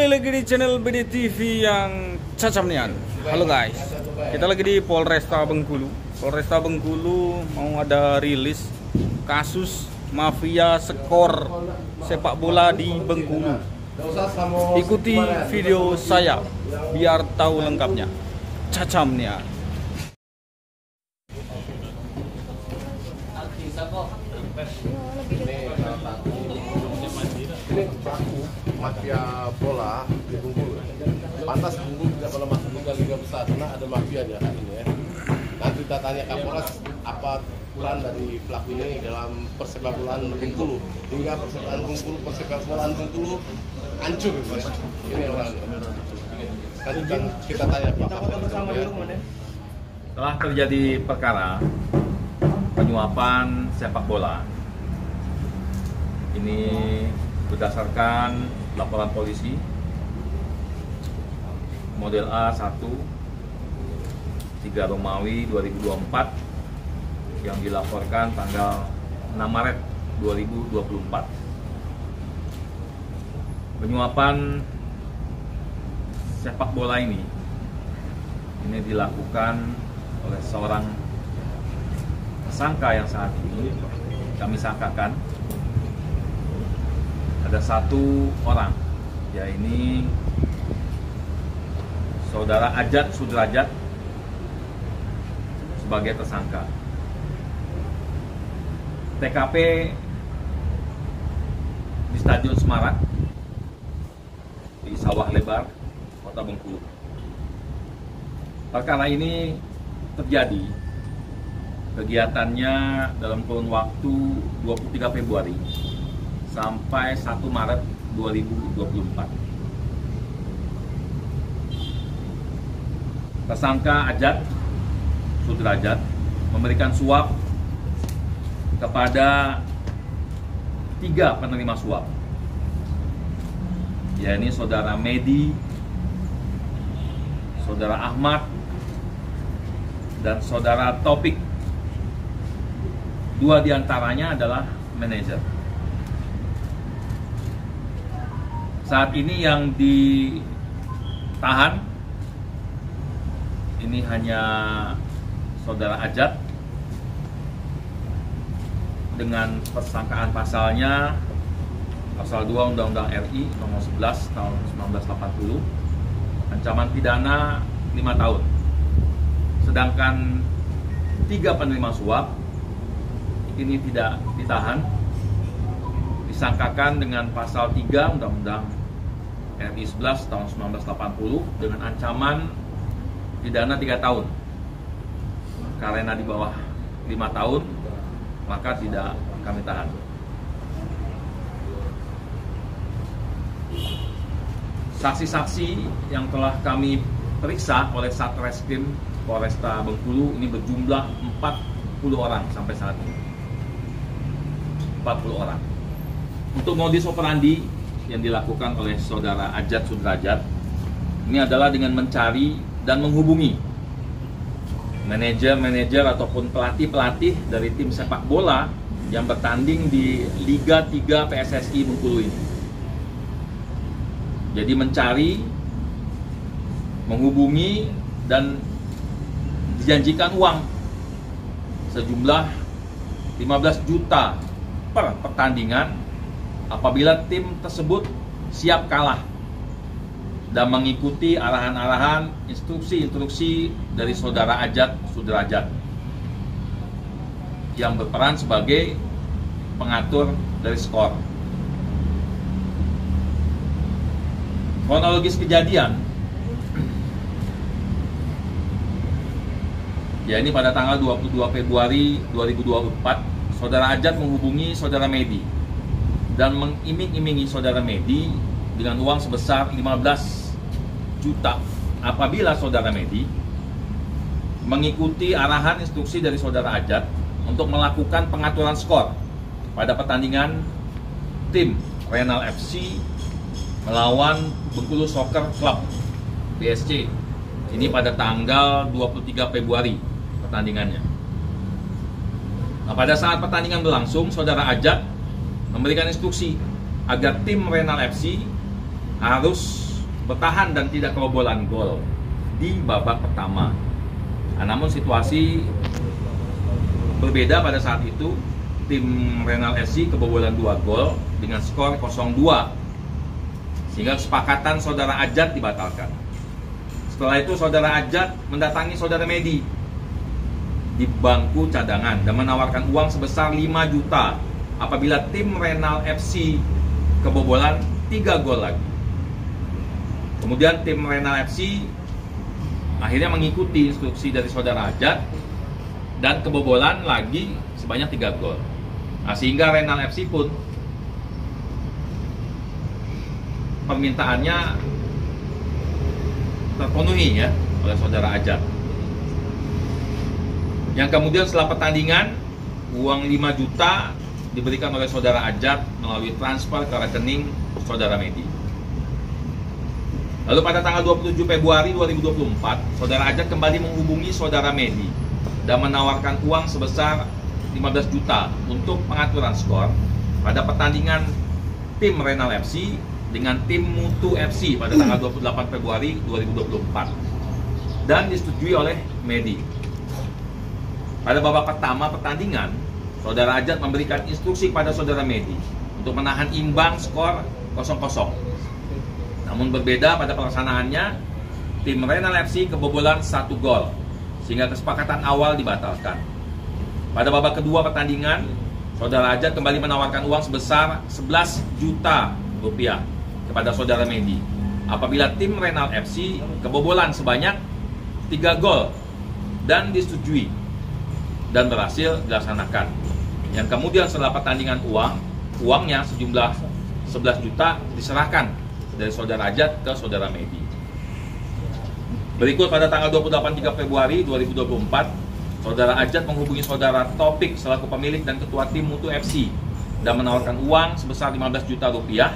Kembali lagi di channel BD TV yang cacamnian. Halo guys, kita lagi di Polresta Bengkulu. Polresta Bengkulu mau ada rilis kasus mafia skor sepak bola di Bengkulu. Ikuti video saya biar tahu lengkapnya. Cacamnian. Ini pelaku mafia bola di Bengkulu. Pantas Bengkulu tidak pernah masuk liga besar karena ada mafianya ini ya. Nanti kita tanya Kapolres apa peran dari pelaku ini dalam persepak bolaan Bengkulu hingga persepak bolaan Bengkulu hancur. Ini orangnya. Nanti kita tanya Pak Kapolres. Telah terjadi perkara penyuapan sepak bola. Ini berdasarkan laporan polisi model A1 3 Romawi 2024 yang dilaporkan tanggal 6 Maret 2024. Penyuapan sepak bola ini dilakukan oleh seorang tersangka yang saat ini kami sangkakan. Ada satu orang, yaitu saudara Ajat Sudrajat sebagai tersangka. TKP di Stadion Semarak di Sawah Lebar, Kota Bengkulu. Perkara ini terjadi kegiatannya dalam kurun waktu 23 Februari sampai 1 Maret 2024. Tersangka Ajat Sudrajat memberikan suap kepada 3 penerima suap, yaitu saudara Medi, saudara Ahmad, dan saudara Topik. 2 diantaranya adalah manajer. Saat ini yang ditahan ini hanya saudara Ajat dengan persangkaan pasalnya pasal 2 Undang-Undang RI nomor 11 tahun 1980, ancaman pidana 5 tahun. Sedangkan 3 penerima suap ini tidak ditahan, disangkakan dengan pasal 3 Undang-Undang RI 11 tahun 1980 dengan ancaman pidana 3 tahun. Karena di bawah 5 tahun, maka tidak kami tahan. Saksi-saksi yang telah kami periksa oleh Satreskrim Polresta Bengkulu ini berjumlah 40 orang sampai saat ini. 40 orang. Untuk modus operandi yang dilakukan oleh saudara Ajat Sudrajat ini adalah dengan mencari dan menghubungi manajer-manajer ataupun pelatih-pelatih dari tim sepak bola yang bertanding di Liga 3 PSSI Bengkulu ini. Jadi mencari, menghubungi, dan dijanjikan uang sejumlah 15 juta per pertandingan apabila tim tersebut siap kalah dan mengikuti arahan-arahan, instruksi-instruksi dari saudara Ajat Sudrajat yang berperan sebagai pengatur dari skor. Kronologis kejadian, ya ini pada tanggal 22 Februari 2024, saudara Ajat menghubungi saudara Medi dan mengiming-imingi saudara Medi dengan uang sebesar 15 juta apabila saudara Medi mengikuti arahan instruksi dari saudara Ajat untuk melakukan pengaturan skor pada pertandingan tim Renal FC melawan Bengkulu Soccer Club BSC. Ini pada tanggal 23 Februari pertandingannya. Nah, pada saat pertandingan berlangsung, saudara Ajat memberikan instruksi agar tim Renal FC harus bertahan dan tidak kebobolan gol di babak pertama. Nah, namun situasi berbeda pada saat itu. Tim Renal FC kebobolan 2 gol dengan skor 0-2, sehingga kesepakatan saudara Ajat dibatalkan. Setelah itu saudara Ajat mendatangi saudara Medi di bangku cadangan dan menawarkan uang sebesar 5 juta apabila tim Renal FC kebobolan 3 gol lagi. Kemudian tim Renal FC akhirnya mengikuti instruksi dari saudara Ajat dan kebobolan lagi sebanyak 3 gol. Nah, sehingga Renal FC pun permintaannya terpenuhi ya oleh saudara Ajat. Yang kemudian setelah pertandingan, uang 5 juta diberikan oleh saudara Ajat melalui transfer ke rekening saudara Medi. Lalu pada tanggal 27 Februari 2024, saudara Ajat kembali menghubungi saudara Medi dan menawarkan uang sebesar 15 juta untuk pengaturan skor pada pertandingan tim Renal FC dengan tim Mutu FC pada tanggal 28 Februari 2024 dan disetujui oleh Medi. Pada babak pertama pertandingan, saudara Ajat memberikan instruksi kepada saudara Medi untuk menahan imbang skor 0-0. Namun berbeda pada pelaksanaannya, tim Renal FC kebobolan 1 gol, sehingga kesepakatan awal dibatalkan. Pada babak kedua pertandingan, saudara Ajat kembali menawarkan uang sebesar 11 juta rupiah kepada saudara Medi apabila tim Renal FC kebobolan sebanyak 3 gol dan disetujui dan berhasil dilaksanakan. Yang kemudian setelah pertandingan uangnya sejumlah 11 juta diserahkan dari saudara Ajat ke saudara Medi. Berikut pada tanggal 28 Februari 2024, saudara Ajat menghubungi saudara Topik selaku pemilik dan ketua tim Mutu FC dan menawarkan uang sebesar 15 juta rupiah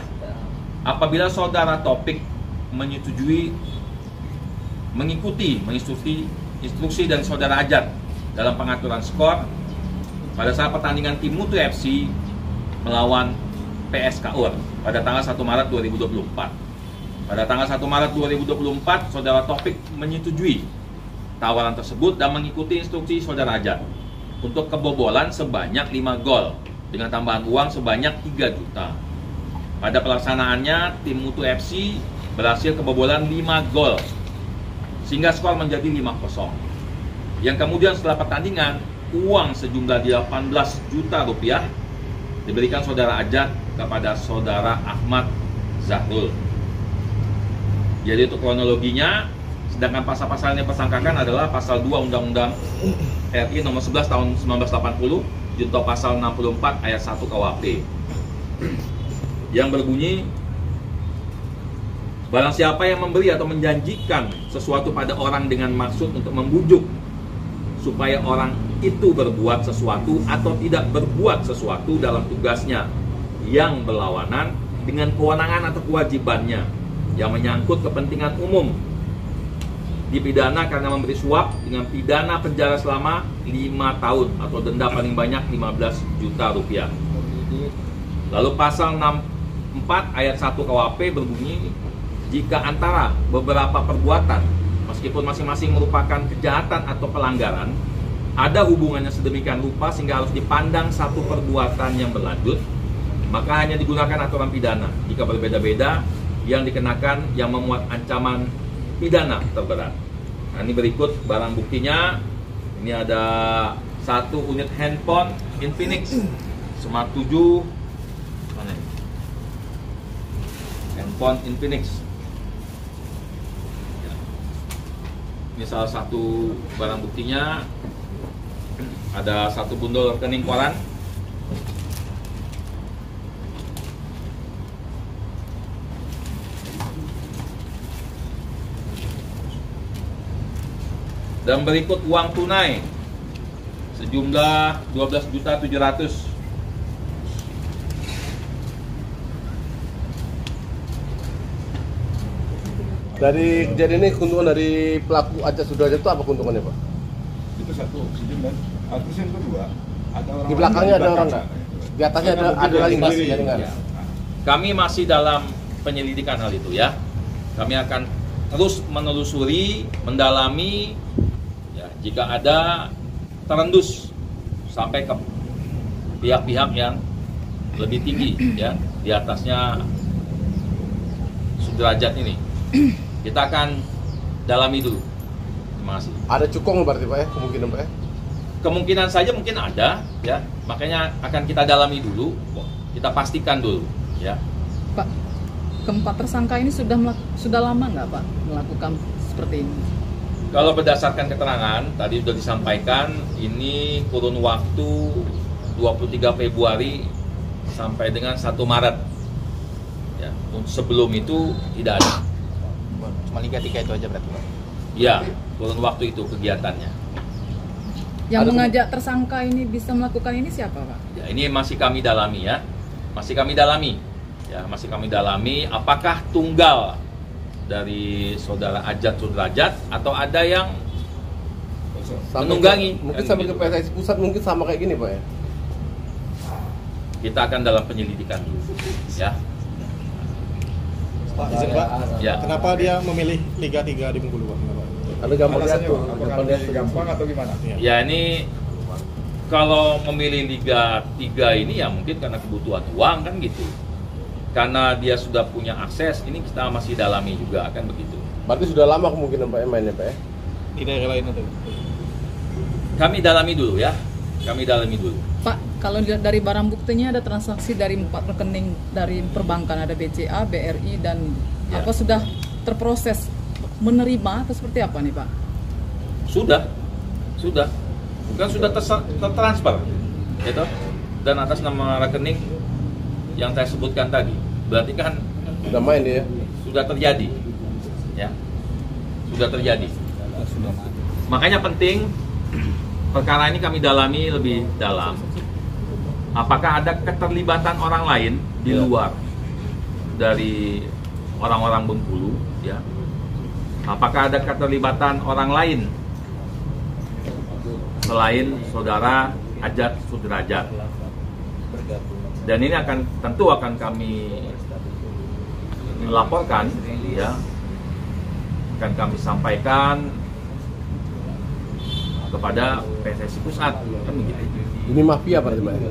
apabila saudara Topik mengikuti instruksi dari saudara Ajat dalam pengaturan skor pada saat pertandingan tim Mutu FC melawan PS Kaur pada tanggal 1 Maret 2024. Pada tanggal 1 Maret 2024, saudara Topik menyetujui tawaran tersebut dan mengikuti instruksi saudara Ajat untuk kebobolan sebanyak 5 gol dengan tambahan uang sebanyak 3 juta. Pada pelaksanaannya, tim Mutu FC berhasil kebobolan 5 gol sehingga skor menjadi 5-0. Yang kemudian setelah pertandingan, uang sejumlah 18 juta rupiah diberikan saudara Ajat kepada saudara Ahmad Zahrul. Jadi untuk kronologinya, sedangkan pasal-pasal yang dipersangkakan adalah pasal 2 Undang-Undang RI nomor 11 tahun 1980 junto pasal 64 ayat 1 KUHP yang berbunyi, barang siapa yang memberi atau menjanjikan sesuatu pada orang dengan maksud untuk membujuk supaya orang itu berbuat sesuatu atau tidak berbuat sesuatu dalam tugasnya yang berlawanan dengan kewenangan atau kewajibannya yang menyangkut kepentingan umum, dipidana karena memberi suap dengan pidana penjara selama 5 tahun atau denda paling banyak 15 juta rupiah. Lalu pasal 64 ayat 1 KUHP berbunyi, jika antara beberapa perbuatan meskipun masing-masing merupakan kejahatan atau pelanggaran ada hubungannya sedemikian rupa sehingga harus dipandang satu perbuatan yang berlanjut, maka hanya digunakan aturan pidana. Jika berbeda-beda, yang dikenakan yang memuat ancaman pidana terberat. Nah, ini berikut barang buktinya. Ini ada 1 unit handphone Infinix Smart 7. Mana ini? Handphone Infinix. Ini salah satu barang buktinya. Ada 1 bundel rekening koran. Dan berikut uang tunai sejumlah 12.700.000. Dari kejadian ini keuntungan dari pelaku Ajat Sudrajat itu apa keuntungannya, Pak? Itu 1 oksigen dan terus yang kedua ada orang Di belakangnya lain ada orang nggak? Di atasnya ada lagi masih jaringan. Kami masih dalam penyelidikan hal itu ya. Kami akan terus menelusuri, mendalami, ya, jika ada terendus sampai ke pihak-pihak yang lebih tinggi, ya, di atasnya sudrajat ini. Kita akan dalami dulu. Terima kasih. Ada cukong berarti Pak ya, kemungkinan Pak ya? Kemungkinan saja mungkin ada, ya. Makanya akan kita dalami dulu, kita pastikan dulu, ya. Pak, keempat tersangka ini sudah lama nggak Pak melakukan seperti ini? Kalau berdasarkan keterangan tadi sudah disampaikan, ini kurun waktu 23 Februari sampai dengan 1 Maret. Ya, sebelum itu tidak ada. Cuma Liga 3 itu aja berarti Pak? Ya, kurun waktu itu kegiatannya. Yang mengajak tersangka ini bisa melakukan ini siapa Pak? Ya, ini masih kami dalami, ya. Masih kami dalami. Ya, masih kami dalami apakah tunggal dari saudara Ajat Sudrajat atau ada yang menunggangi. Mungkin kan sampai ke gitu. PSSI pusat mungkin sama kayak gini Pak ya? Kita akan dalam penyelidikan dulu, ya. Pak, izin Pak, Ya. kenapa dia memilih Liga 3 di Bengkulu Pak? Kenapa? Ada gampang Alasannya diatur, Pak, apakah gampang lebih diatur. gampang atau gimana? Ya, ini kalau memilih Liga 3 ini ya mungkin karena kebutuhan uang kan gitu. Karena dia sudah punya akses, ini kita masih dalami juga kan begitu. Berarti sudah lama kemungkinan Pak ya mainnya Pak ya? Di daerah lain atau? Kami dalami dulu, ya. Kami dalami dulu. Pak, kalau dilihat dari barang buktinya ada transaksi dari 4 rekening dari perbankan, ada BCA, BRI, dan Ya. apa sudah terproses menerima atau seperti apa nih Pak? Sudah. Kan sudah tertransfer, gitu. Dan atas nama rekening yang saya sebutkan tadi. Berarti kan Sudah main dia ya? sudah terjadi, ya. Sudah terjadi. Makanya penting perkara ini kami dalami lebih dalam. Apakah ada keterlibatan orang lain di luar dari orang-orang Bengkulu, ya? Apakah ada keterlibatan orang lain selain saudara Ajat Sudrajat? Dan ini tentu akan kami laporkan, ya. Akan kami sampaikan kepada PSSI Pusat, kan begitu. Ini mafia berarti Pak ya?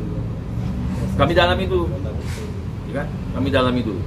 Kami dalami dulu, ya kan? Kami dalami dulu.